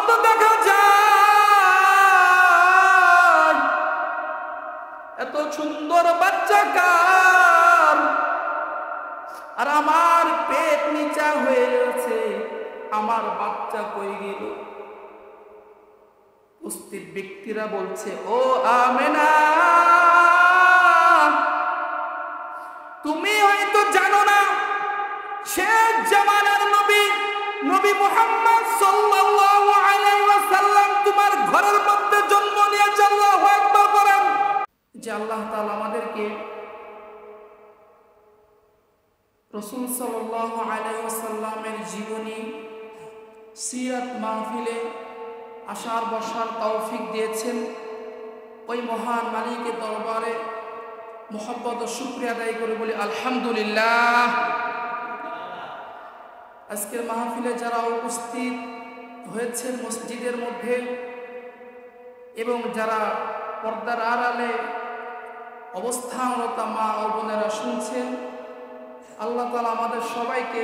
তো দেখা যায় এত সুন্দর বাচ্চা কার, আর আমার পেট নিচা হয়ে গেছে, আমার বাচ্চা কই গেল? উপস্থিত ব্যক্তিরা বলছে, ও আমেনা, তুমি হয়তো জানো না, শেষ জামানার নবী নবী মুহাম্মদ সাল্লাল্লাহু আলাইহি ওয়াসাল্লাম তোমার ঘরের মধ্যে জন্ম নিয়েছে। আল্লাহু আকবার বলেন। যে আল্লাহ তাআলা আমাদেরকে রাসূল সাল্লাল্লাহু আলাইহি ওয়াসাল্লামের জীবনী সিরাত মাহফিলে আসার বসার তৌফিক দিয়েছেন, ওই মহান মালিকের দরবারে মুহাব্বত ও শুকরিয়া আদায় করে বলি আলহামদুলিল্লাহ। আজকের মাহফিলে যারা উপস্থিত হয়েছেন মসজিদের মধ্যে এবং যারা পর্দার আড়ালে অবস্থানরত মা ও বোনেরা শুনছেন, আল্লাহ তাআলা আমাদের সবাইকে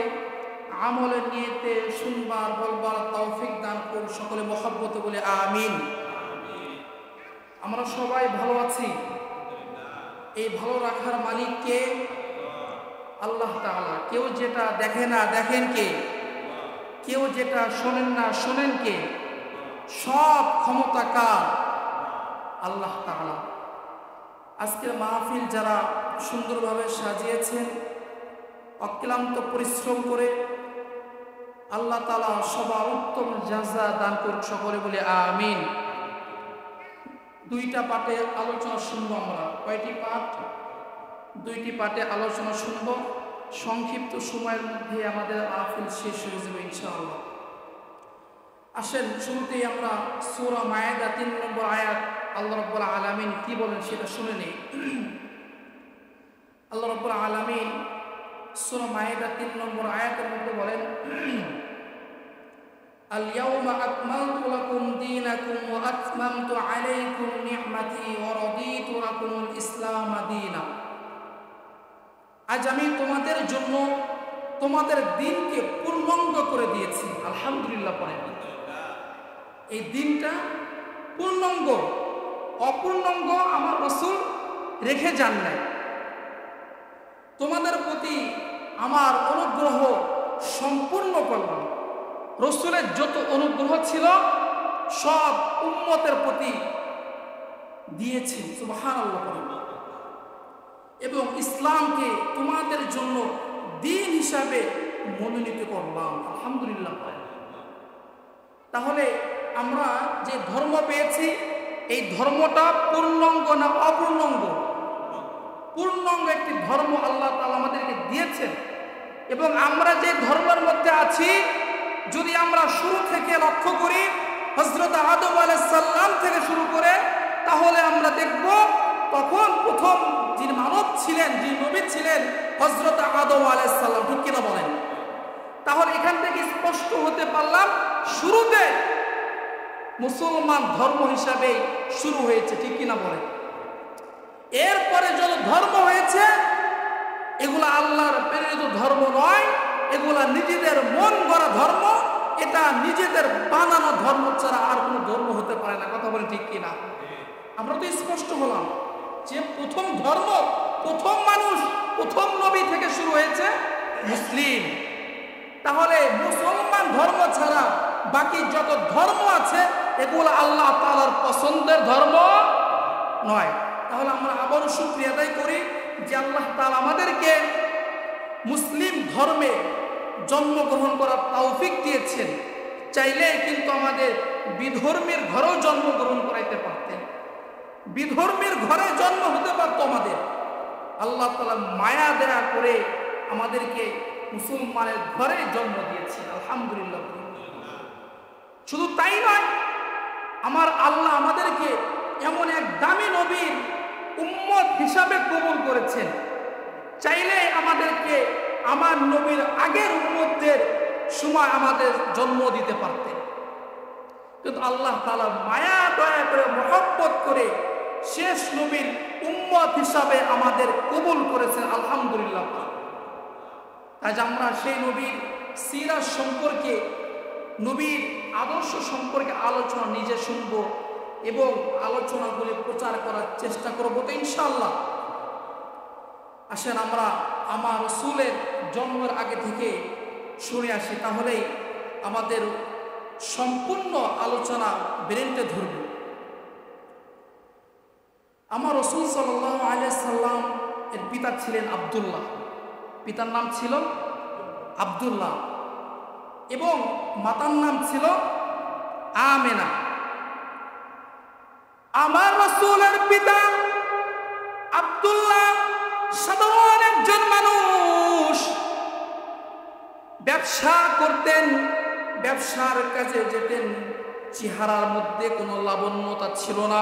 আমলের নিয়তে শুনবার বলবার তৌফিক দান করুন। সকলে মুহাব্বতে বলে আমিন। আমরা সবাই ভালো আছি। এই ভালো রাখার মালিক কে? আল্লাহ তাআলা। কেউ যেটা দেখে না দেখেন কে? কেউ যেটা শোনেন না শোনেন কে? সব ক্ষমতা কার? আল্লাহ তাআলা। আজকের মাহফিল যারা সুন্দরভাবে সাজিয়েছেন, অক্লান্ত পরিশ্রম করে, আল্লাহ তাআলা সবার উত্তম জাযা দান করুন। সকলে বলে আমিন। দুইটা পাঠে আলোচনা শুনবো আমরা। কয়টি পাঠ? দুইটি পাঠে আলোচনা শুনবো। সংক্ষিপ্ত সময়ের মধ্যে আমাদের মাহফিল শেষ হয়ে যাবে ইনশাআল্লাহ। আসেন শুরুতেই আমরা সূরা মায়েদা 3 নম্বর আয়াত আল্লাহ রাব্বুল আলামিন কি বলেন সেটা শুনে নেই। আল্লাহ রাব্বুল আলামিন সূরা মায়েদা 3 নম্বর আয়াতের মধ্যে বলেন, আল-ইয়াওমা আকমালতু লাকুম দীনাকুম ওয়া আতমামতু আলাইকুম নি'মাতি ওয়া রাদিতু লাকুমুল ইসলাম দীনা। আজ আমি তোমাদের জন্য তোমাদের দিনকে পূর্ণাঙ্গ করে দিয়েছি। আলহামদুলিল্লাহ পড়েন। এই দিনটা পূর্ণাঙ্গ, অপূর্ণাঙ্গ আমার রাসূল রেখে যান নাই। তোমাদের প্রতি আমার অনুগ্রহ সম্পূর্ণ করলাম। রাসূলের যত অনুগ্রহ ছিল সব উম্মতের প্রতি দিয়েছেন। সুবহানাল্লাহ। এবং ইসলামকে তোমাদের জন্য দিন হিসাবে মনোনীত করলাম। আলহামদুলিল্লাহ। তাহলে আমরা যে ধর্ম পেয়েছি, এই ধর্মটা পূর্ণাঙ্গ না অপূর্ণাঙ্গ? পূর্ণাঙ্গ একটি ধর্ম আল্লাহ তাআলা আমাদেরকে দিয়েছেন। এবং আমরা যে ধর্মের মধ্যে আছি, যদি আমরা শুরু থেকে লক্ষ্য করি, হযরত আদম আলাইহিস সালাম থেকে শুরু করে, তাহলে আমরা দেখব তখন প্রথম যিনি মানব ছিলেন, যিনি নবী ছিলেন, হযরত আদম আলাইহিস সালাম। ঠিক কিনা বলেন? তাহলে এখান থেকে স্পষ্ট হতে পারলাম শুরুতে মুসলমান ধর্ম হিসাবে শুরু হয়েছে। ঠিক কিনা বলেন? এরপরে যত ধর্ম হয়েছে এগুলা আল্লাহর প্রেরিত ধর্ম নয়, এগুলা নিজেদের মন গড়া ধর্ম। এটা নিজেদের বানানো ধর্ম ছাড়া আর কোনো ধর্ম হতে পারে না। কথা বলে ঠিক কিনা? আমরা তো স্পষ্ট হলাম যে প্রথম ধর্ম, প্রথম মানুষ, প্রথম নবী থেকে শুরু হয়েছে মুসলিম। তাহলে মুসলমান ধর্ম ছাড়া বাকি যত ধর্ম আছে এগুলো আল্লাহ তাআলার পছন্দের ধর্ম নয়। তাহলে আমরা আবারও শুকরিয়া আদায় করি যে আল্লাহ তাআলা আমাদেরকে মুসলিম ধর্মে জন্মগ্রহণ করার তৌফিক দিয়েছেন। চাইলে কিন্তু আমাদের বিধর্মীর ঘরেও জন্মগ্রহণ করাইতে পারতেন, বিধর্মীর ঘরে জন্ম হতে পারত আমাদের। আল্লাহ তাআলা মায়া দয়া করে আমাদেরকে মুসলমানের ঘরে জন্ম দিয়েছেন। আলহামদুলিল্লাহ। শুধু তাই নয়, আমার আল্লাহ আমাদেরকে এমন এক দামি নবীর উম্মত হিসাবে কবুল করেছেন। চাইলে আমাদেরকে আমার নবীর আগের উম্মতদের সময় আমাদের জন্ম দিতে পারতেন, কিন্তু আল্লাহ তাআলা মায়া দয়া করে মহব্বত করে শেষ নবীর উম্মত হিসাবে আমাদের কবুল করেছেন। আলহামদুলিল্লাহ। আজ আমরা সেই নবীর সিরাত সম্পর্কে, নবীর আদর্শ সম্পর্কে আলোচনা নিজে শুনব এবং আলোচনাগুলি প্রচার করার চেষ্টা করব তো ইনশাআল্লাহ। আসেন আমরা আমার রাসূলের জন্মের আগে থেকে শুনে আসি, তাহলেই আমাদের সম্পূর্ণ আলোচনা ব্রেনতে ধরবে। আমার রাসূল সাল্লাল্লাহু আলাইহি সাল্লাম এর পিতা ছিলেন আব্দুল্লাহ, পিতার নাম ছিল আব্দুল্লাহ এবং মাতার নাম ছিল আমেনা। আমার রাসূলের পিতা আব্দুল্লাহ সাধারণ একজন মানুষ, ব্যবসা করতেন, ব্যবসার কাজে যেতেন, চেহারার মধ্যে কোনো লাবণ্যতা ছিল না।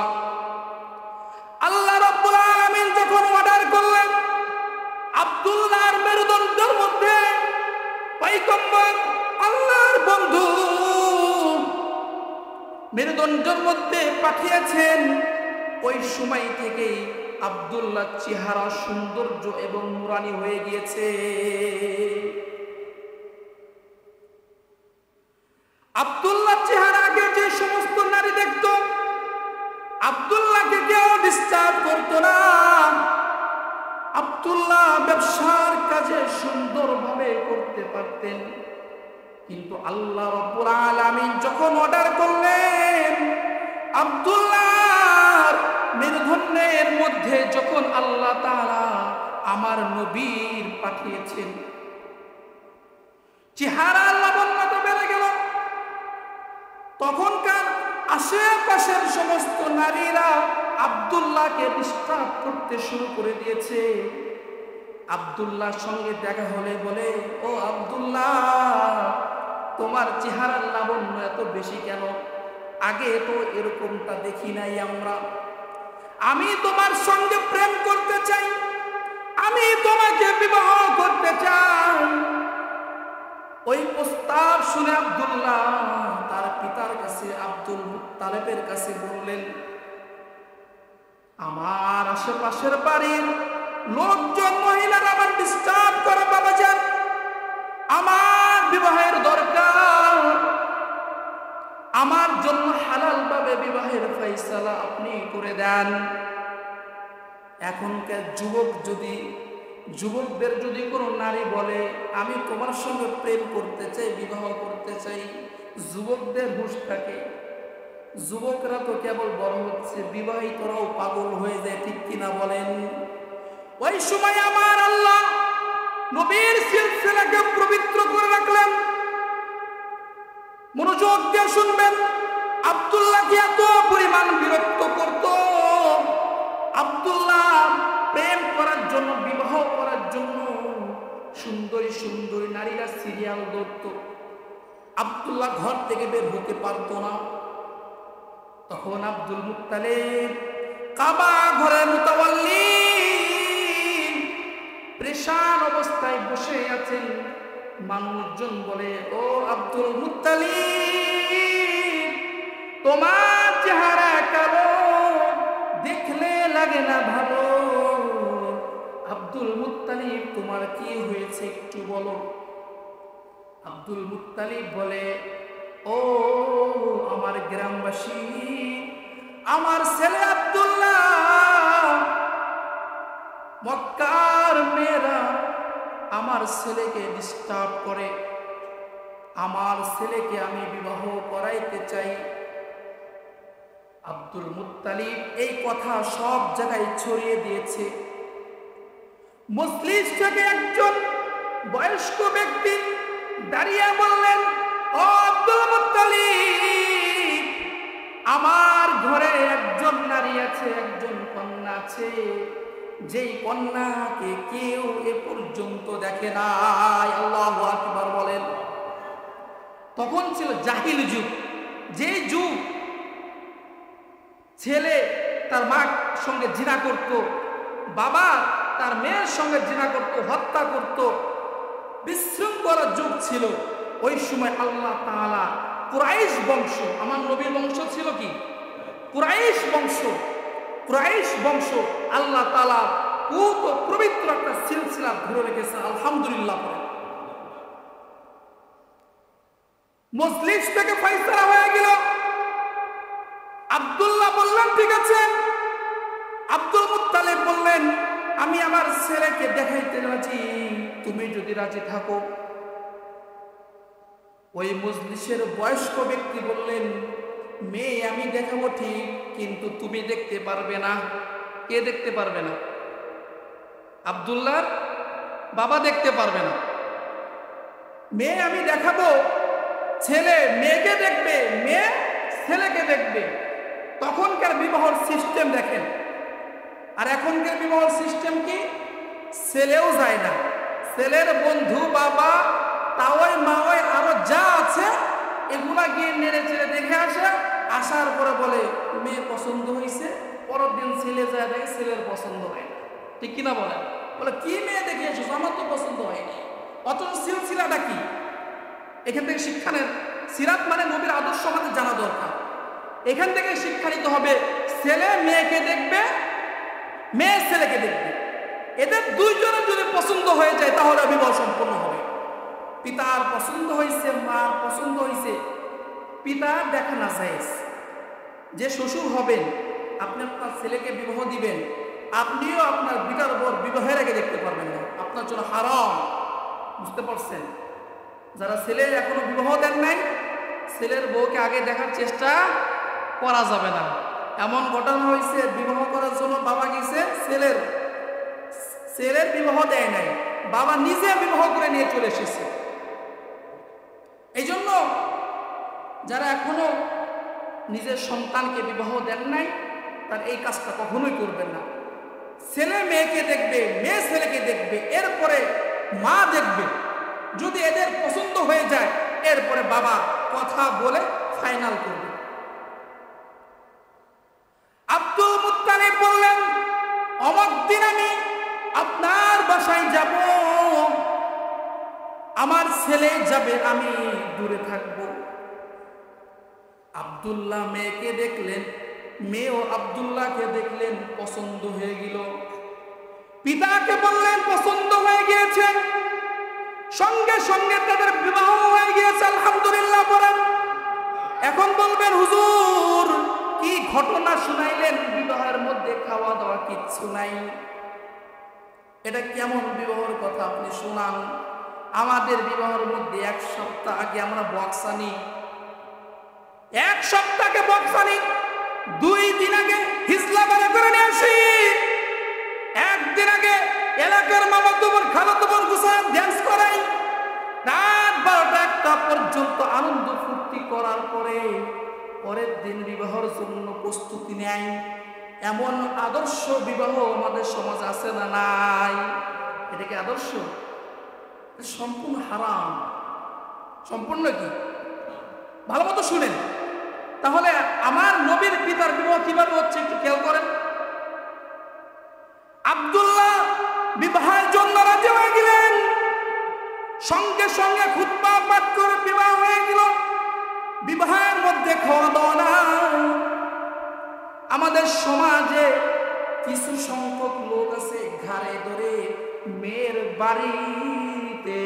আল্লাহ রাব্বুল আলামিন যখন অর্ডার করলেন আব্দুল্লাহর মেরুদণ্ডের মধ্যে পয়গম্বর আল্লাহর বন্ধু মেরুদণ্ডের মধ্যে পাঠিয়েছেন, ওই সময় থেকেই আব্দুল্লাহ চেহারা সৌন্দর্য এবং নুরানি হয়ে গিয়েছে। আব্দুল্লাহ চেহারাকে যে সমস্ত নারী দেখত, আব্দুল্লাহকে কেউ ডিস্টার্ব করতো না। আব্দুল্লাহ ব্যবসার কাজে সুন্দরভাবে করতে পারতেন, কিন্তু আল্লাহ রাব্বুল আলামিন যখন অর্ডার করলেন আব্দুল্লাহর মেরুদণ্ডের মধ্যে যখন আল্লাহ তাআলা আমার নবীর পাঠিয়েছেন, চেহারা লাবণ্যতা বেড়ে গেল। তখনকার আশেপাশের সমস্ত নারীরা আব্দুল্লাহকে ডিস্টার্ব করতে শুরু করে দিয়েছে। আব্দুল্লাহর সঙ্গে দেখা হলে বলে, ও আব্দুল্লাহ, তোমার চেহারার লাবণ্য এত বেশি কেন? আগে তো এরকমটা দেখি নাই আমরা। আমি তোমার সঙ্গে প্রেম করতে চাই, আমি তোমাকে বিবাহ করতে চাই। ওই প্রস্তাব শুনে আব্দুল্লাহ তার পিতার কাছে আব্দুল মুত্তালিবের কাছে বললেন, আমার আশেপাশের বাড়ির লোকজন মহিলারা আমার ডিস্টার্ব করে বাবাজান, আমার বিবাহের দরকার, আমার জন্য হালাল ভাবে বিবাহের ফয়সালা আপনি করে দেন। এখনকার যুবকদের যদি কোনো নারী বলে আমি তোমার সঙ্গে প্রেম করতে চাই, বিবাহ করতে চাই, যুবকদের হুঁশ থাকে। যুবকরা তো কেবল বড় হচ্ছে, বিবাহিতরাও পাগল হয়ে যায়, ঠিক কিনা বলেন? ওই সময় আমার আল্লাহ নবীর সিলসিলাকে পবিত্র করে রাখলেন। মনোযোগ দিয়ে শুনবেন। আব্দুল্লাহকে এত পরিমাণ বিরক্ত করত, আব্দুল্লাহ প্রেম করার জন্য, বিবাহ করার জন্য সুন্দরী সুন্দরী নারীরা সিরিয়াল ধরত। আব্দুল্লাহ ঘর থেকে বের হতে পারত না। তখন আব্দুল মুত্তালিব কাবা ঘরের মুতাওয়াল্লি পরেশান অবস্থায় বসে আছেন। মানুষজন বলে, ও আব্দুল মুত্তালিব, তোমার চেহারা কালো, দেখলে লাগে না ভালো। আব্দুল মুত্তালিব, তোমার কি হয়েছে একটু বলো। আব্দুল মুত্তালিব বলে, ও আমার গ্রামবাসী, আমার ছেলে আব্দুল্লাহ, মক্কার মেয়েরা আমার ছেলেকে ডিস্টার্ব করে, আমার ছেলেকে আমি বিবাহ করাইতে চাই। আব্দুল মুত্তালিব এই কথা সব জায়গায় ছড়িয়ে দিয়েছে। মজলিস থেকে একজন বয়স্ক ব্যক্তি দাঁড়িয়ে বললেন, ও আব্দুল মুত্তালিব, আমার ঘরে একজন নারী আছে, একজন কন্যা আছে, যেই কন্যাকে কেউ এ পর্যন্ত দেখে নাই। আল্লাহু আকবার বলেন। তখন ছিল জাহিল যুগ, যে যুগ ছেলে তার মার সঙ্গে জিনা করত, বাবা তার মেয়ের সঙ্গে জিনা করত, হত্যা করত, বিশৃঙ্খলার যুগ ছিল। ওই সময় আল্লাহ তাআলা কুরাইশ বংশ, আমার নবীর বংশ ছিল কি? কুরাইশ বংশ। কুরাইশ বংশ আল্লাহ তাআলা পবিত্র একটা সিলসিলা ধরে রেখেছে। আলহামদুলিল্লাহ। মজলিস থেকে ফয়সালা হয়ে গেল। আব্দুল্লাহ বললেন ঠিক আছে। আব্দুল মুত্তালিব বললেন আমি আমার ছেলেকে দেখাইতে রাজি, তুমি যদি রাজি থাকো। ওই মজলিসের বয়স্ক ব্যক্তি বললেন মেয়ে আমি দেখাবো ঠিক, কিন্তু তুমি দেখতে পারবে না। কে দেখতে পারবে না? আব্দুল্লাহর বাবা দেখতে পারবে না। মেয়ে আমি দেখাবো, ছেলে মেয়েকে দেখবে, মেয়ে ছেলেকে দেখবে। তখনকার বিবাহর সিস্টেম দেখেন, আর এখনকার বিবাহর সিস্টেম কি? ছেলেও যায় না, ছেলের বন্ধু বাবা তাওয়াই মাওয়াই আরো যা আছে এগুলা গিয়ে নেড়ে চেড়ে দেখে আসে, আসার পরে বলে মেয়ে পছন্দ হয়েছে। পরের দিন ছেলে যায় দেখে ছেলের পছন্দ হয় না। ঠিক কিনা বলে? বলে কি মেয়ে দেখে এসেছো, আমার তো পছন্দ হয়নি। অথচ সিলসিলাটা কি? এখান থেকে শিক্ষা নেন। সিরাত মানে নবীর আদর্শ আমাদের জানা দরকার। এখান থেকে শিক্ষা নিতে হবে, ছেলে মেয়েকে দেখবে, মেয়ে ছেলেকে দেখবে। এদের দুইজনের যদি পছন্দ হয়ে যায় তাহলে বিবাহ সম্পন্ন হবে। পিতার পছন্দ হয়েছে, মার পছন্দ হয়েছে, পিতা দেখা না যায়। যে শ্বশুর হবেন, আপনি আপনার ছেলেকে বিবাহ দিবেন, আপনিও আপনার বিটার বর বিবাহের আগে দেখতে পারবেন না, আপনার জন্য হারাম। বুঝতে পারছেন? যারা ছেলে এখনো বিবাহ দেন নাই, ছেলের বউকে আগে দেখার চেষ্টা করা যাবে না। এমন ঘটনা হয়েছে, বিবাহ করার জন্য বাবা গেছে, ছেলের বিবাহ দেয় নাই, বাবা নিজে বিবাহ করে নিয়ে চলে এসেছে। এই জন্য যারা এখনো নিজের সন্তানকে বিবাহ দেন নাই, তার এই কাজটা কখনোই করবেন না। ছেলে মেয়েকে দেখবে, মেয়ে ছেলেকে দেখবে, এরপরে মা দেখবে। যদি এদের পছন্দ হয়ে যায়, এরপরে বাবা কথা বলে ফাইনাল করবে। আব্দুল মুত্তালিব বললেন অমুক দিন আমি আপনার বাসায় যাব, আমার ছেলে যাবে, আমি দূরে থাকব। আব্দুল্লাহ মেয়েকে দেখলেন, মেয়েও আব্দুল্লাহকে দেখলেন, পছন্দ হয়ে গেল। পিতাকে বললেন পছন্দ হয়ে গিয়েছে, সঙ্গে সঙ্গে তাদের বিবাহ হয়ে গিয়েছে। আলহামদুলিল্লাহ বলেন। এখন বলবেন হুজুর কি ঘটনা শুনাইলেন, বিবাহের মধ্যে খাওয়া দাওয়া কিচ্ছু নাই, এটা কেমন বিবাহের কথা আপনি শোনান। আমাদের বিবাহের মধ্যে এক সপ্তাহ আগে আমরা বক্স আনি, এক সপ্তাহে বক্স আনি, 2 দিন আগে হিজলা বানা করে নিয়ে আসি, একদিন আগে এলাকার মামাতো বোন খালাতো বোন গুছান ড্যান্স করাই, রাত 12টা 1টা পর্যন্ত আনন্দ ফুর্তি করার পরে পরের দিন বিবাহের জন্য প্রস্তুতি নেয়। এমন আদর্শ বিবাহ আমাদের সমাজ আছে না নাই? এটা কি আদর্শ? সম্পূর্ণ হারাম। সম্পূর্ণ কি? ভালো মতো শুনেন। তাহলে আমার নবীর পিতার বিবাহ কিভাবে হচ্ছে একটু খেয়াল করেন। আব্দুল্লাহ বিবাহের জন্য রাজি হয়ে গেলেন, সঙ্গে সঙ্গে খুতবা পাঠ করে বিবাহ হয়ে গেল। বিবাহের মধ্যে খাওয়া দাওয়া না। আমাদের সমাজে কিছু সংখ্যক লোক আছে ঘাড়ে ধরে মেয়ের বাড়িতে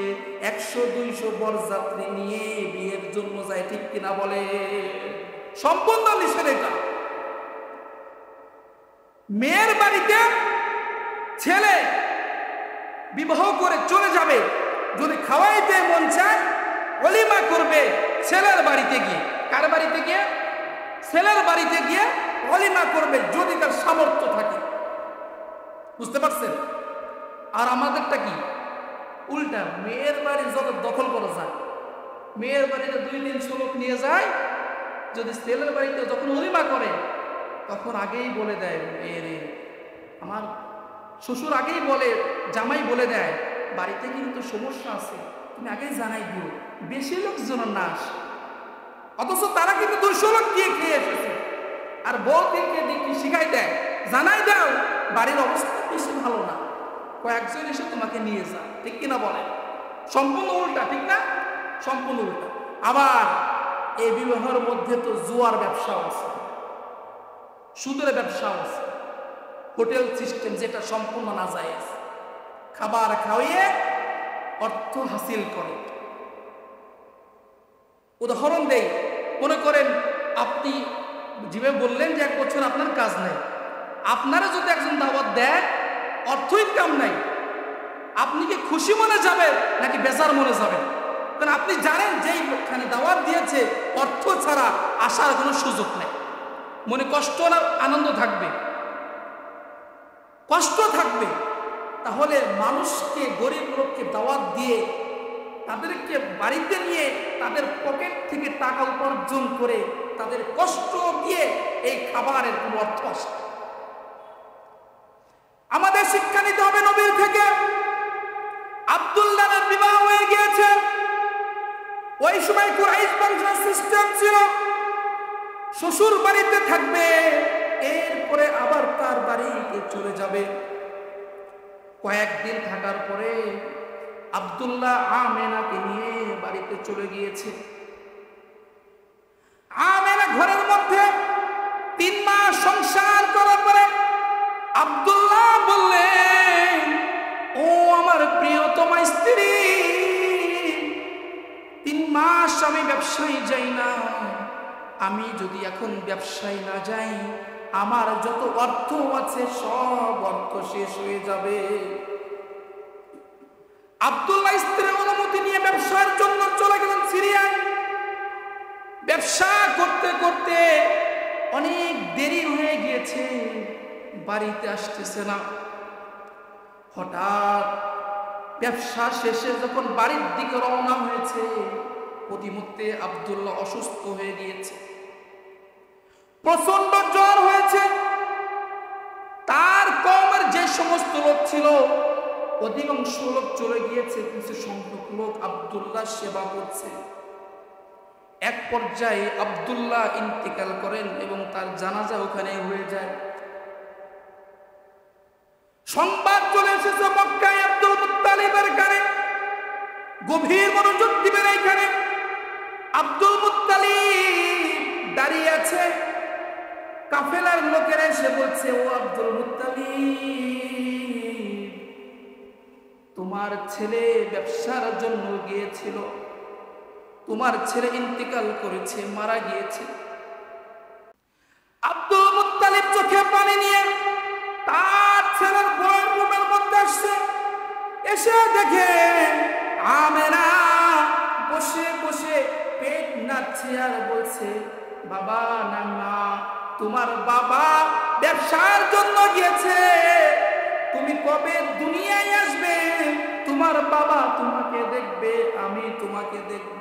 100-200 বরযাত্রী নিয়ে বিয়ের জন্য যায়। ঠিক কিনা বলে? সম্পূর্ণ নিষেধ এটা। মেয়ের বাড়িতে ছেলে বিবাহ করে চলে যাবে, যদি খাওয়াইতে মন চায় ওলিমা করবে ছেলের বাড়িতে গিয়ে। কার বাড়িতে গিয়ে? ছেলের বাড়িতে গিয়ে ওলিমা করবে, যদি তার সামর্থ্য থাকে। বুঝতে পারছেন? আর আমাদেরটা কি? উল্টা, মেয়ের বাড়ি যত দখল করা যায়, মেয়ের বাড়িতে 2-300 লোক নিয়ে যায়, যদি ছেলের বাড়িতে যখন ওলিমা করে তখন আগেই বলে দেয়, মেয়েরে আমার শ্বশুর আগেই বলে, জামাই বলে দেয় বাড়িতে কিন্তু সমস্যা আছে, তুমি আগেই জানাই দিও, বেশি লোকজন না আসে। অথচ তারা কিন্তু 200 লোক গিয়ে খেয়ে এসেছে। আর বউকে দেখি শিখাই দেয়, জানাই দাও বাড়ির অবস্থা বেশি ভালো না, কয়েকজন এসে তোমাকে নিয়ে যা। ঠিক কিনা বলে? সম্পূর্ণ উল্টা। ঠিক না? সম্পূর্ণ উল্টা। আবার এই বিবাহের মধ্যে তো জুয়ার ব্যবসাও আছে, সুদের ব্যবসাও আছে, হোটেল সিস্টেম, যেটা সম্পূর্ণ নাজায়েজ। খাবার খাওয়িয়ে অর্থ হাসিল করে। উদাহরণ দেই, মনে করেন আপনি যেভাবে বললেন যে 1 বছর আপনার কাজ নেই, আপনারা যদি একজন দাওয়াত দেয়, অর্থ ইনকাম নাই, আপনি কি খুশি মনে যাবেন নাকি বেজার মনে যাবেন? কারণ আপনি জানেন যে এইখানে দাওয়াত দিয়েছে অর্থ ছাড়া আসার কোনো সুযোগ নেই। মনে কষ্ট না আনন্দ থাকবে? কষ্ট থাকবে। তাহলে মানুষকে, গরিব লোককে দাওয়াত দিয়ে তাদেরকে বাড়িতে নিয়ে তাদের পকেট থেকে টাকা উপার্জন করে তাদের কষ্ট দিয়ে এই খাবারের কোনো অর্থ আসে। আমাদের শিক্ষা নিতে হবে নবীর থেকে। আব্দুল্লাহর বিবাহ হয়ে গিয়েছে, ওই সময় কুরাইশ বংশের সিস্টেম ছিল শ্বশুর বাড়িতে থাকবে, এরপরে আবার তার বাড়িতে চলে যাবে। কয়েকদিন থাকার পরে আব্দুল্লাহ আমেনাকে নিয়ে বাড়িতে চলে গিয়েছে। আমেনা ঘরের মধ্যে 3 মাস সংসার করার পরে আব্দুল্লাহ বললেন, ও আমার প্রিয়তমা স্ত্রী, 3 মাস আমি ব্যবসায় যাই না, আমি যদি এখন ব্যবসায় না যাই আমার যত অর্থ আছে সব অর্থ শেষ হয়ে যাবে। আব্দুল্লাহ স্ত্রীর অনুমতি নিয়ে ব্যবসার জন্য চলে গেলেন সিরিয়ায়। ব্যবসা করতে করতে অনেক দেরি হয়ে গিয়েছে, বাড়িতে আসতেছে না। হঠাৎ ব্যবসা শেষে যখন বাড়ির দিকে রওনা হয়েছে, প্রতিমধ্যে আব্দুল্লাহ অসুস্থ হয়ে গিয়েছে, প্রচন্ড জ্বর হয়েছে। তার কওমের যে সমস্ত লোক ছিল অধিকাংশ লোক চলে গিয়েছে, কিছু সংখ্যক লোক আব্দুল্লাহ সেবা করছে। এক পর্যায়ে আব্দুল্লাহ ইন্তেকাল করেন এবং তার জানাজা ওখানে হয়ে যায়। সংবাদ চলে এসেছে মক্কায় আব্দুল মুত্তালিবের কানে। গভীর মনোযোগ দিবেন এইখানে। আব্দুল মুত্তালিব দাঁড়িয়ে আছে, কাফেলার লোকেরা এসে বলছে, ও আব্দুল মুত্তালিব, তোমার ছেলে ব্যবসার জন্য গিয়েছিল, তোমার ছেলে ইন্তেকাল করেছে, মারা গিয়েছে। আব্দুল মুত্তালিব চোখে পানি নিয়ে তার ছেলের বউয়ের রুমের মধ্যে আসছে। এসে দেখে আমেনা বসে বসে পেট নাড়ছে আর বলছে, বাবা না মা, তোমার বাবা ব্যবসার জন্য গিয়েছে, তুমি কবে দুনিয়ায় আসবে? তোমার বাবা তোমাকে দেখবে, আমি তোমাকে দেখব।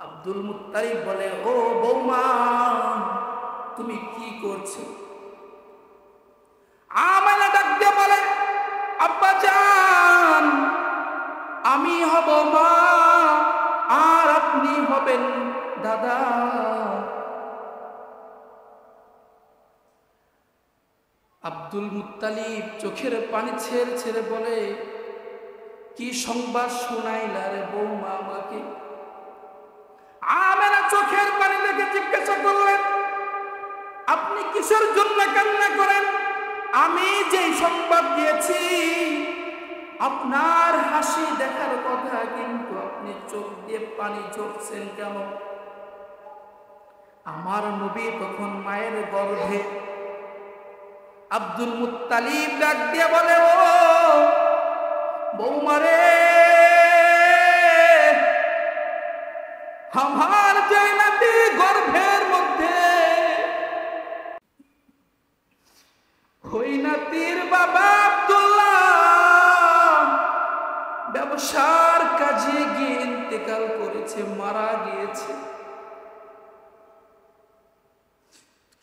আব্দুল মুত্তালিব বলে, ও বৌমা, তুমি কি করছো? আমেনা ডাক দিয়ে বলে, আব্বা জান, আমি হব মা আর আপনি হবেন দাদা। আব্দুল মুত্তালিব চোখের পানি ছেড়ে ছেড়ে বলে, কি সংবাদ শোনাইলা রে বৌমা আমাকে? আমেনা চোখের পানি দেখে জিজ্ঞাসা করলেন, আপনি কিসের জন্য কান্না করেন? আমি যে সংবাদ দিয়েছি আপনার হাসি দেখার কথা, কিন্তু আপনি চোখ দিয়ে পানি ঝরছেন কেন? আমার নবী তখন মায়ের গর্ভে। আব্দুল মুত্তালিব ডাক দিয়ে বলে, ও বৌমারে, আমার যে নাতি গর্ভের মধ্যে, ওই নাতির বাবা আব্দুল্লাহ ব্যবসার কাজে গিয়ে ইন্তেকাল করেছে, মারা গিয়েছে।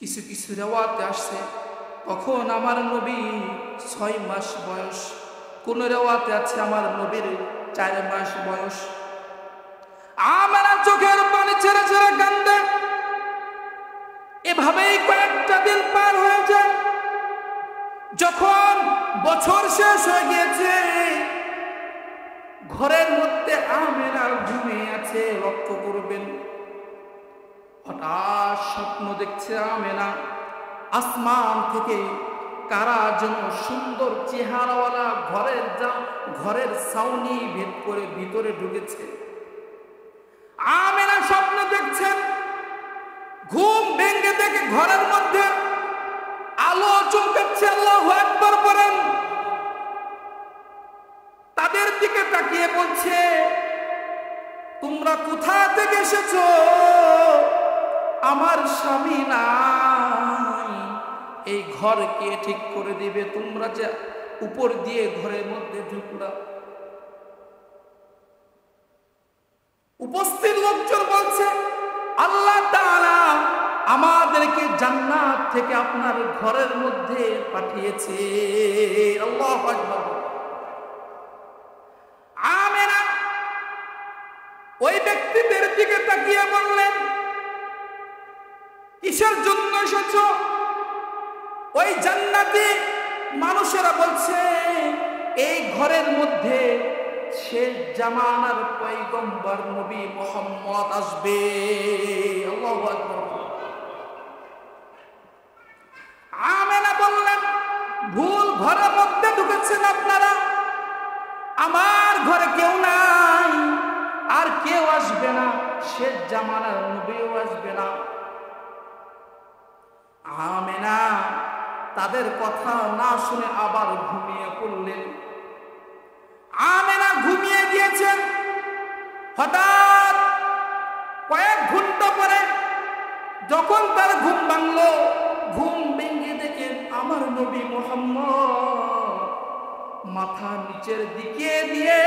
কিছু কিছু রেওয়াতে আসছে তখন আমার নবী 6 মাস বয়স, কোন রেওয়াতে আছে আমার নবীর 4 মাস বয়স। আমেনা চোখের পানি ছেড়ে ছেড়ে কান্দে। এভাবেই কয়েকটা দিন পার হয়ে যায়। যখন বছর শেষ হয়ে গিয়েছে, ঘরের মধ্যে আমেনা ঘুমিয়ে আছে, লক্ষ্য করবেন। হঠাৎ স্বপ্ন দেখছে আমেনা, আসমান থেকে কারা যেন সুন্দর চেহারাওয়ালা ঘরের ছাউনি ভেদ করে ভিতরে ঢুকেছে। আমেনা ঘরের মধ্যে আলো চমকাচ্ছে, আল্লাহু আকবার বলেন। তাদের দিকে তাকিয়ে বলছে, তোমরা কোথা থেকে এসেছো? আমার স্বামী নাই, এই ঘর কে ঠিক করে দিবে? তোমরা যে উপর দিয়ে ঘরের মধ্যে ঢুকলা। উপস্থিত লোকজন বলছে, আল্লাহ তাআলা আমাদেরকে জান্নাত থেকে আপনার ঘরের মধ্যে পাঠিয়েছে। আল্লাহু আকবার। আমেনা ওই ব্যক্তিদের দিকে তাকিয়ে বললেন, কিসের জন্য এসেছো? ওই জান্নাতি মানুষেরা বলছে, এই ঘরের মধ্যে শেষ জামানার পয়গম্বর নবী মুহাম্মদ আসবে। আল্লাহু আকবার। আমেনা বললেন, ভুল ঘরের মধ্যে ঢুকেছেন আপনারা, আমার ঘরে কেউ নাই, আর কেউ আসবে না, শেষ জামানার নবীও আসবে না। আমেনা তাদের কথা না শুনে আবার ঘুমিয়ে পড়লেন। আমেনা ঘুমিয়ে গিয়েছেন। হঠাৎ কয়েক ঘন্টা পরে যখন তার ঘুম ভাঙলো, ঘুম ভেঙে দেখেন আমার নবী মুহাম্মদ মাথা নিচের দিকে দিয়ে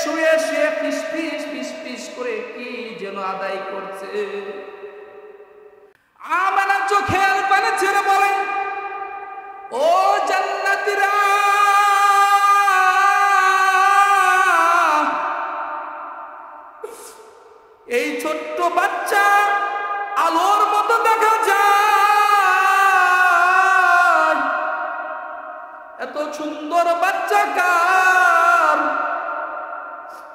শুয়ে শুয়ে ফিসফিস ফিসফিস করে কি যেন আদায় করছে। আমেনা চোখের পানি ছেড়ে বলেন, ও জান্নাতীরা, এই ছোট্ট বাচ্চা আলোর মতো দেখা যায়, এত সুন্দর বাচ্চা কার?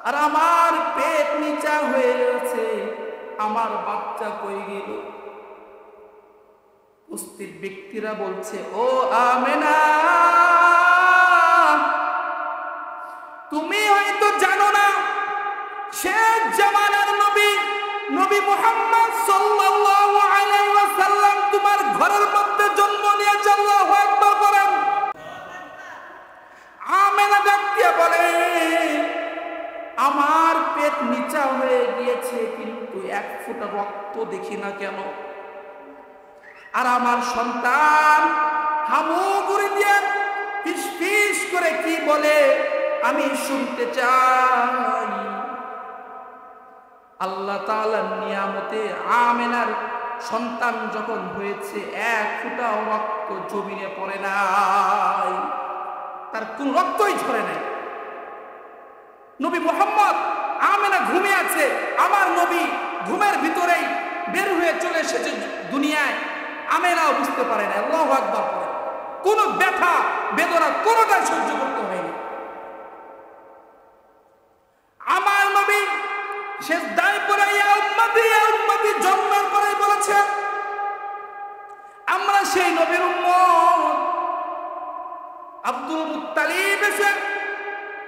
আর আমার পেট নিচা হয়ে গেছে, আমার বাচ্চা কই গেল? উপস্থিত ব্যক্তিরা বলছে, ও আমেনা, তুমি হয়তো জানো না, শেষ জামানার নবী নবী মুহাম্মদ সাল্লাল্লাহু আলাইহি ওয়াসাল্লাম তোমার ঘরের মধ্যে জন্ম নিয়েছে। আল্লাহু আকবার বলেন। আমেনা ডাকিয়ে বলে, আমার পেট নিচা হয়ে গিয়েছে, কিন্তু এক ফোঁটা রক্ত দেখি না কেন? আর আমার সন্তান হামুগুড়ি দিয়ে ফিসফিস করে কি বলে আমি শুনতে চাই। আল্লাহ তাআলার নিয়ামতে আমেনার সন্তান যখন হয়েছে, এক ফোঁটা রক্ত জমিনে পড়ে নাই, তার কোন রক্তই ঝরে নাই। নবী মুহাম্মদ, আমেনা ঘুমিয়ে আছে, আমার নবী ঘুমের ভিতরেই বের হয়ে চলে এসেছে দুনিয়ায়। আমেনাও বুঝতে পারে না। আল্লাহু আকবার করে কোন ব্যথা বেদনা কোনটাই সহ্য করতে হয়নি। আমার নবী সিজদায় পড়ে ইয়া উম্মতি জন্মের পরে বলেছেন, আমরা সেই নবীর উম্মত। আব্দুল মুত্তালিব এসে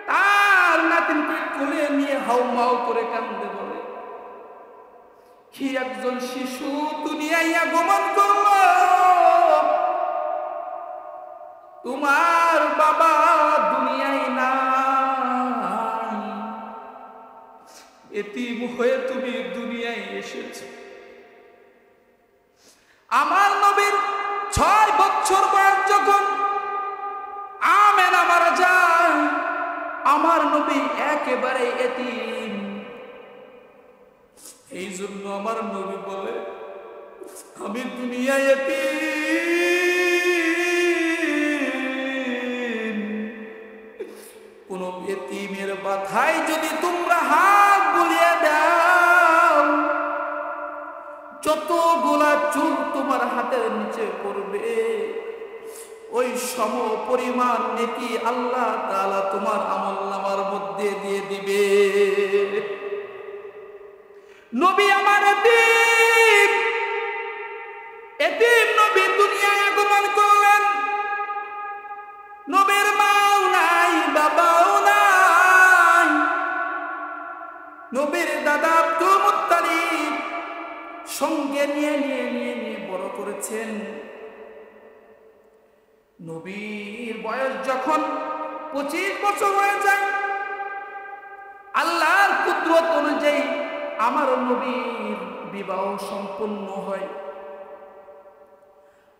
তার নাতিনকে কোলে নিয়ে হাউমাউ করে কান্দে, বলে, কি একজন শিশু দুনিয়ায় আগমন করল, তোমার বাবা দুনিয়ায় নাই, এতিম হয়ে তুমি দুনিয়ায় এসেছো। আমার নবীর 6 বছর বয়স যখন আমেনা মারা যায়, আমার নবী একেবারে এতিম। এই জন্য আমার নবী বলে, আমি দুনিয়ায় এতিম। কোন এতিমের মাথায় যদি তোমরা হাত বুলিয়ে দাও, যতগুলা চুল তোমার হাতের নিচে পড়বে, ওই সম পরিমাণ নেকি আল্লাহ তাআলা তোমার আমলনামার মধ্যে দিয়ে দিবে। নবী আমার এতিম, এতিম নবী দুনিয়ায় আগমন করলেন। নবীর মাও নাই, বাবাও নাই। নবীর দাদা আব্দুল মুত্তালিব সঙ্গে নিয়ে বড় করেছেন। নবীর বয়স যখন 25 বছর হয়ে যায়, আল্লাহর কুদরত অনুযায়ী আমার নবীর বিবাহ সম্পন্ন হয়।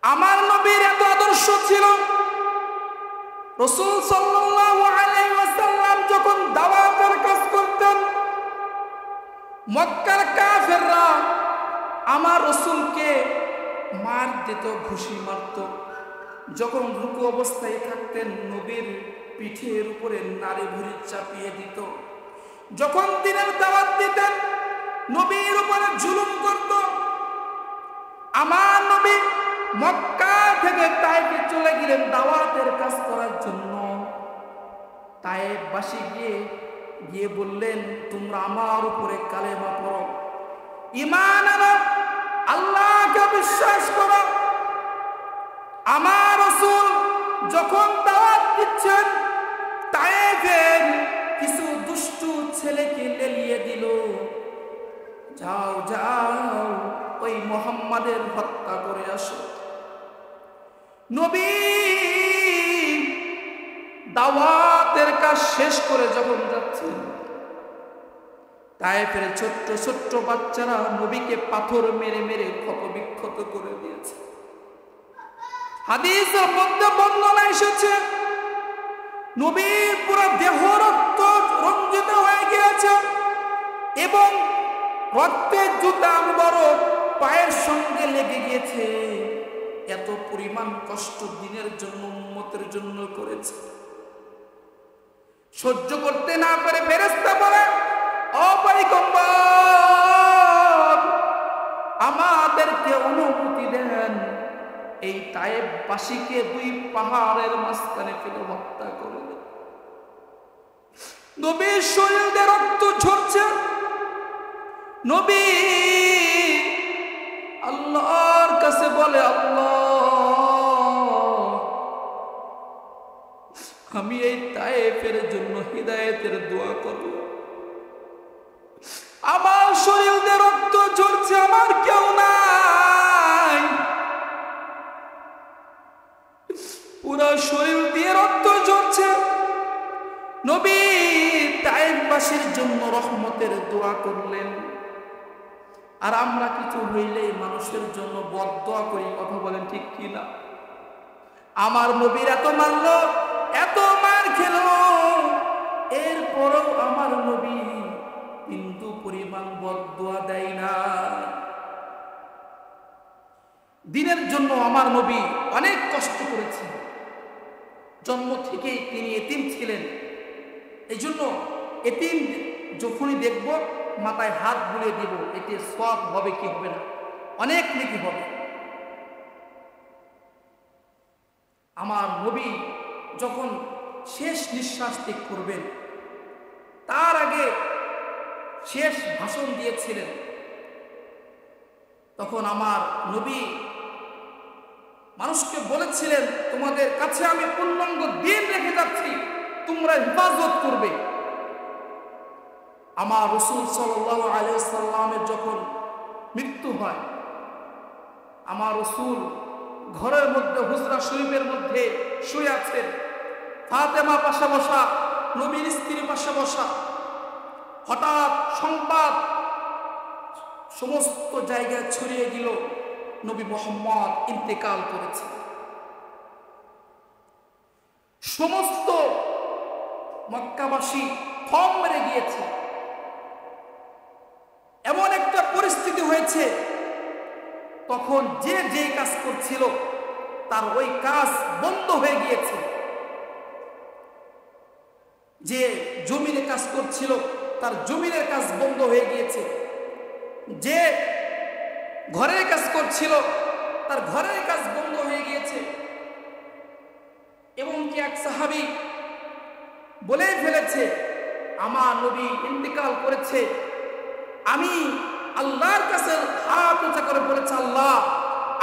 আমার নবীর এত আদর্শ ছিল, রাসূল সাল্লাল্লাহু আলাইহি ওয়াসাল্লাম যখন দাওয়াতের কাজ করতেন, মক্কার কাফেররা আমার রাসূলকে মার দিত, ঘুষি মারত। যখন রুকু অবস্থায় থাকতেন, নবীর পিঠের উপরে নাড়ি ভুড়ি চাপিয়ে দিত। যখন দিনের দাওয়াত দিতেন, নবীর উপরে জুলুম করত। আমার নবী মক্কা থেকে তায়েফে চলে গেলেন দাওয়াতের কাজ করার জন্য। তায়েফবাসী গিয়ে বললেন, তোমরা আমার উপরে কালেমা পড়ো, ঈমান আনো, আল্লাহকে বিশ্বাস করো। আমার রাসূল যখন দাওয়াত দিচ্ছেন, তায়েফের কিছু দুষ্টু ছেলেকে লেলিয়ে দিল, যাও যাও ওই মুহাম্মাদের হত্যা করে আসো। নবী দাওয়াতের কাজ শেষ করে যখন যাচ্ছেন, তায়েফের ছোট্ট ছোট্ট বাচ্চারা নবীকে পাথর মেরে মেরে ক্ষতবিক্ষত করে দিয়েছে। হাদিসের মধ্যে বর্ণনা এসেছে, নবীর পুরো দেহ রক্ত রঞ্জিত হয়ে গিয়েছে এবং রক্তের জুতা মুবারক পায়ের সঙ্গে লেগে গিয়েছে। এত পরিমাণ কষ্ট দিনের জন্য, উম্মতের জন্য করেছে। সহ্য করতে না পারে ফেরেশতা বলে, ও পয়গম্বর, আমাদেরকে অনুমতি দেন, এই তায়েফবাসীকে 2 পাহাড়ের মাঝখানে ফেলে হত্যা করে দেন। নবীর শরীর দিয়ে রক্ত ঝরছে। নবী আল্লাহর কাছে বলে, আল্লাহ, আমি এই তায়েফের জন্য হিদায়াতের দোয়া করব। আমার শরীর দিয়ে রক্ত ঝরছে, আমার কেউ নাই, পুরো শরীর দিয়ে রক্ত ঝরছে। নবী তায়েফবাসীর জন্য রহমতের দোয়া করলেন। আর আমরা কিছু হইলেই মানুষের জন্য বদদোয়া করি, কথা বলেন ঠিক কি না? আমার নবীর এত মারল, এত মার খেল, এরপরও আমার নবী কিন্তু পরিমাণ বদদোয়া দেয় না। দিনের জন্য আমার নবী অনেক কষ্ট করেছেন। জন্ম থেকেই তিনি এতিম ছিলেন। এই জন্য এতিম যখনই দেখব মাথায় হাত বুলিয়ে দিব, এতে সওয়াব হবে কি হবে না, অনেক নেকি হবে। আমার নবী যখন শেষ নিঃশ্বাস ত্যাগ করবেন, তার আগে শেষ ভাষণ দিয়েছিলেন, তখন আমার নবী মানুষকে বলেছিলেন, তোমাদের কাছে আমি পূর্ণাঙ্গ দিন রেখে যাচ্ছি, তোমরা হিফাজত করবে। আমার রাসূল সাল্লাল্লাহু আলাইহি সাল্লামের যখন মৃত্যু হয়, আমার রাসূল ঘরের মধ্যে হুজরা শরীফের মধ্যে শুয়ে আছেন, ফাতেমা পাশে বসা, নবীর স্ত্রীর পাশে বসা। হঠাৎ সংবাদ সমস্ত জায়গায় ছড়িয়ে গেল, নবী মুহাম্মদ ইন্তেকাল করেছে। সমস্ত মক্কাবাসী থম মেরে গিয়েছে। এমন একটা পরিস্থিতি হয়েছে, তখন যে কাজ করছিল তার ওই কাজ বন্ধ হয়ে গিয়েছে। যে জমিনে কাজ করছিল তার জমিনের কাজ বন্ধ হয়ে গিয়েছে। যে ঘরের কাজ করছিল তার ঘরের কাজ বন্ধ হয়ে গিয়েছে। এবং কি এক সাহাবী বলে ফেলেছে, আমার নবী ইন্তেকাল করেছে। আমি আল্লাহর কাছে হাত উঁচা করে বলেছে, আল্লাহ,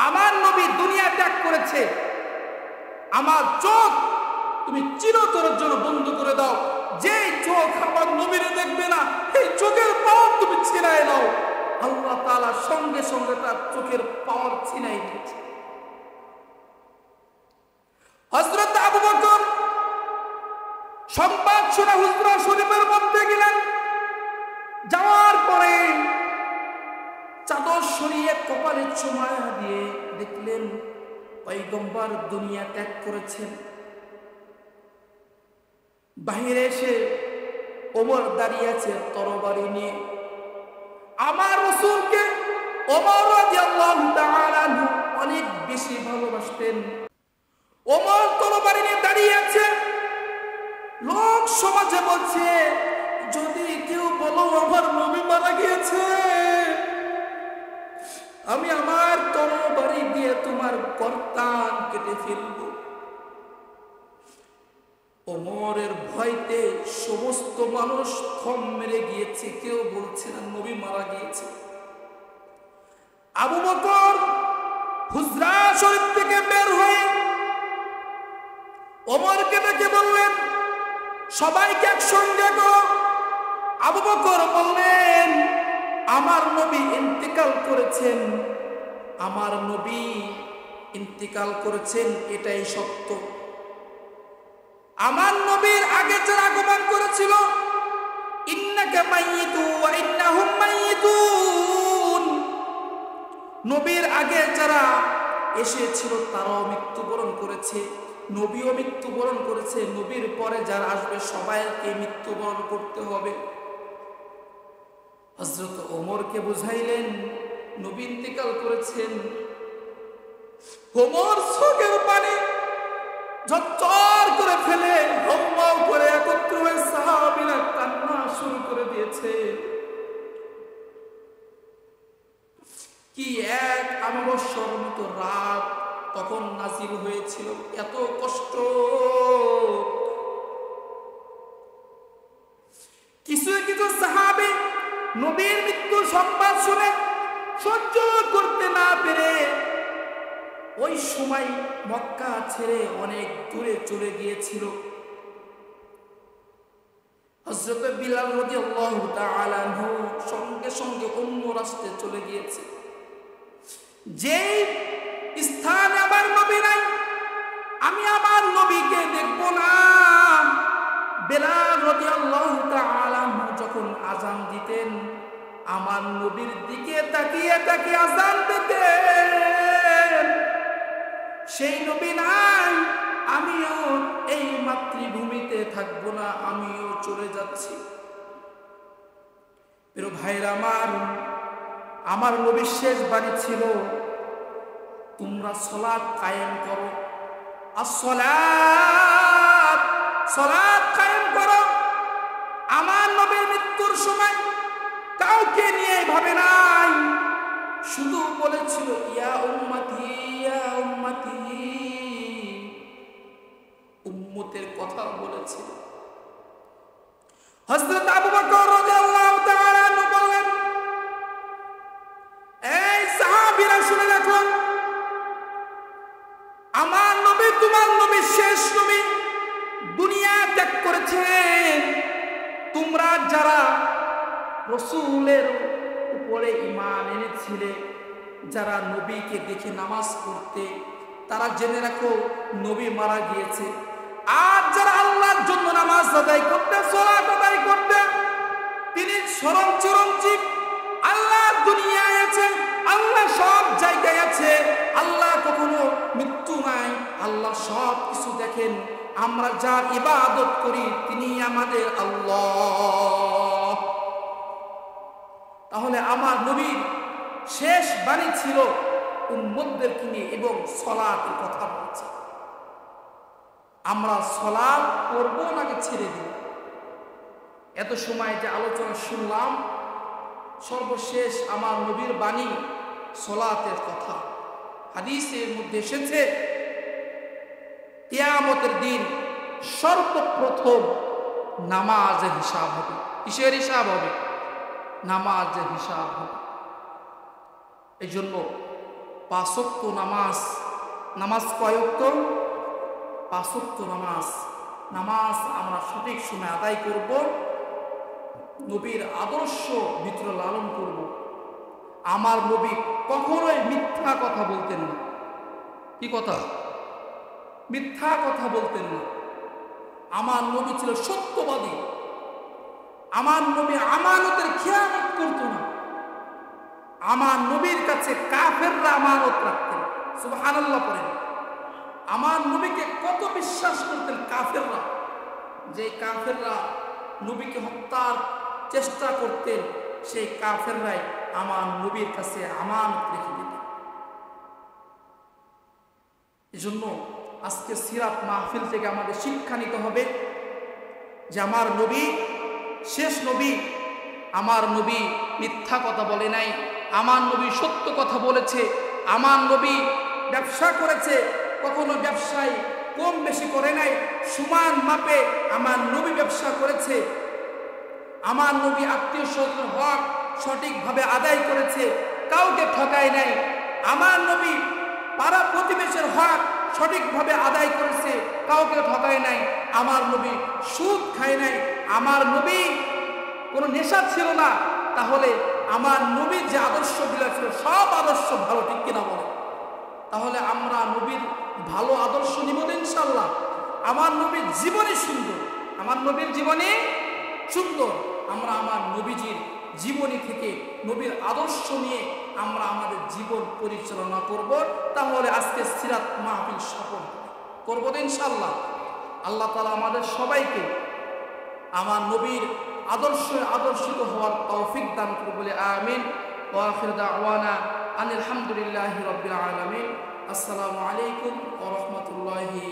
আমার নবী দুনিয়া ত্যাগ করেছে, আমার চোখ তুমি চিরতরের জন্য বন্ধ করে দাও। যে চোখ আমার নবীরে দেখবে না, এই চোখের পাপ তুমি ছিনায় নাও। আল্লাহ তাআলা সঙ্গে সঙ্গে তার চোখের পাওয়ার ছিনাই দিয়েছে। হযরত আবু বকর সংবাদ শুনে হুজরা শরীফের মধ্যে গেলেন। যাওয়ার পরে চাদর সরিয়ে কপালে চুমা দিয়ে দেখলেন পয়গম্বর দুনিয়া ত্যাগ করেছেন। বাহিরে এসে ওমর দাঁড়িয়ে আছে তরবারি নিয়ে। আমার রাসূলকে ওমর রাদিয়াল্লাহু তাআলা অনেক বেশি ভালোবাসতেন। ওমর তরবারি নিয়ে দাঁড়িয়ে আছে। লোক সমাজে বলছে, যদি কেউ বলো আমার নবী মারা গিয়েছে, আমি আমার তরবারি দিয়ে তোমার গর্দান কেটে ফেলব। ওমরের ভয়তে সমস্ত মানুষ থম মেরে গিয়েছে, কেউ বলছে না নবী মারা গিয়েছে। আবু বকর হুজরা শরীফ থেকে বের হয়ে ওমরকে ডেকে বললেন, সবাইকে একসঙ্গে করো। আবু বকর বললেন, আমার নবী ইন্তিকাল করেছেন, আমার নবী ইন্তিকাল করেছেন, এটাই সত্য। আমার নবীর আগে যারা আগমন করেছিল, ইন্নাকা মাইয়িতু ওয়া ইন্নাহুম মাইয়িতুন, নবীর আগে যারা এসেছিল তারাও মৃত্যুবরণ করেছে, নবীও মৃত্যুবরণ করেছে, নবীর পরে যারা আসবে সবাইকে মৃত্যুবরণ করতে হবে। হযরত ওমরকে বুঝাইলেন নবী ইন্তিকাল করেছেন। ওমর চোখের পানি ঝরঝর করে ফেলে হাউমাউ করে একত্র হয়ে সাহাবীরা কান্না শুরু করে দিয়েছে। কি এক অমাবস্যার মতো রাত তখন নাজিল হয়েছিল, এত কষ্ট। কিছু কিছু সাহাবী নবীর মৃত্যুর সংবাদ শুনে সহ্য করতে না পেরে ওই সময় মক্কা ছেড়ে অনেক দূরে চলে গিয়েছিল। হযরত বিলাল রাদিয়াল্লাহু তাআলা আনহু সঙ্গে সঙ্গে অন্য রাস্তায় চলে গিয়েছে। যেই স্থানে আমার নবী নাই, আমি আমার নবীকে দেখব না। বিলাল রাদিয়াল্লাহু তাআলা আনহু যখন আযান দিতেন, আমার নবীর দিকে তাকিয়ে তাকিয়ে আযান দিতেন। সেই নবী নাই, আমিও এই মাতৃভূমিতে থাকবো না, আমিও চলে যাচ্ছি। প্রিয় ভাইরা আমার নবীর শেষ বাণী ছিল, তোমরা সালাত কায়েম করো, আসসালাত, সালাত কায়েম করো। আমার নবীর মৃত্যুর সময় কাউকে নিয়ে ভাবে নাই, শুধু বলেছিল ইয়া উম্মতি ইয়া উম্মতি, উম্মতের কথা বলেছিল। হযরত আবু বকর রাদিয়াল্লাহু তাআলা আনহু বললেন, এই সাহাবীরা শুনে রাখো, আমার নবী তোমার নবী শেষ নবী, দুনিয়া ত্যাগ করেছেন। তোমরা যারা রাসূলের উপরে ঈমান এনেছিলে, যারা নবীকে দেখে নামাজ পড়তে, তারা জেনে রাখো নবী মারা গিয়েছে। আর যারা আল্লাহর জন্য নামাজ আদায় করতে, সালাত আদায় করতে, তিনি চিরঞ্জীব, আল্লাহ দুনিয়ায় আছে, আল্লাহ সব জায়গায় আছে, আল্লাহ কখনো মৃত্যু নাই, আল্লাহ সব কিছু দেখেন। আমরা যার ইবাদত করি তিনি আমাদের আল্লাহ। তাহলে আমার নবীর শেষ বাণী ছিল উম্মতদেরকে নিয়ে এবং সালাতের কথা বলছে। আমরা সালাত করব নাকি ছেড়ে দিব? এত সময় যে আলোচনা শুনলাম, সর্বশেষ আমার নবীর বাণী সালাতের কথা। হাদিসের মধ্যে এসেছে কিয়ামতের দিন সর্বপ্রথম নামাজের হিসাব হবে। কিসের হিসাব হবে? নামাজের হিসাব হবে। এই জন্য 5 ওয়াক্ত নামাজ কয় ওয়াক্ত? 5 ওয়াক্ত নামাজ আমরা সঠিক সময় আদায় করব, নবীর আদর্শ ভিতরে লালন করব। আমার নবী কখনোই মিথ্যা কথা বলতেন না। কি কথা? মিথ্যা কথা বলতেন না। আমার নবী ছিল সত্যবাদী। আমার নবী আমানতের খেয়ানত করত না। আমার নবীর কাছে কাফেররা আমানত রাখতেন। সুবহানাল্লাহ পড়েন। আমার নবীকে কত বিশ্বাস করতেন কাফেররা, যে কাফেররা নবীকে হত্যার চেষ্টা করতেন, সেই কাফেররাই আমার নবীর কাছে আমানত রেখে দিতেন। এজন্য আজকে সিরাত মাহফিল থেকে আমাদের শিক্ষা নিতে হবে যে আমার নবী শেষ নবী। আমার নবী মিথ্যা কথা বলে নাই, আমার নবী সত্য কথা বলেছে। আমার নবী ব্যবসা করেছে, কখনো ব্যবসায় কম বেশি করে নাই, সমান মাপে আমার নবী ব্যবসা করেছে। আমার নবী আত্মীয় স্বজনের হক সঠিকভাবে আদায় করেছে, কাউকে ঠকায় নাই। আমার নবী পাড়া প্রতিবেশীর হক সঠিকভাবে আদায় করেছে, কাউকে ঠকায় নাই। আমার নবী সুদ খায় নাই। আমার নবী কোনো নেশা ছিল না। তাহলে আমার নবীর যে আদর্শগুলো ছিল সব আদর্শ ভালো, ঠিক কিনা বলে? তাহলে আমরা নবীর ভালো আদর্শ নিব ইনশাআল্লাহ। আমার নবীর জীবনে সুন্দর, আমার নবীর জীবনে সুন্দর। আমরা আমার নবীজির জীবনী থেকে নবীর আদর্শ নিয়ে আমরা আমাদের জীবন পরিচালনা করব। তাহলে আজকে সিরাত মাহফিল সফল করব ইনশাআল্লাহ। আল্লাহ তাআলা আমাদের সবাইকে আমার নবীর আদর্শিত হওয়ার তৌফিক দান করুন বলে আমিন। ওয়া আখির দাওয়ানা আলহামদুলিল্লাহি রাব্বিল আলামিন। আসসালামু আলাইকুম ওয়া রাহমাতুল্লাহি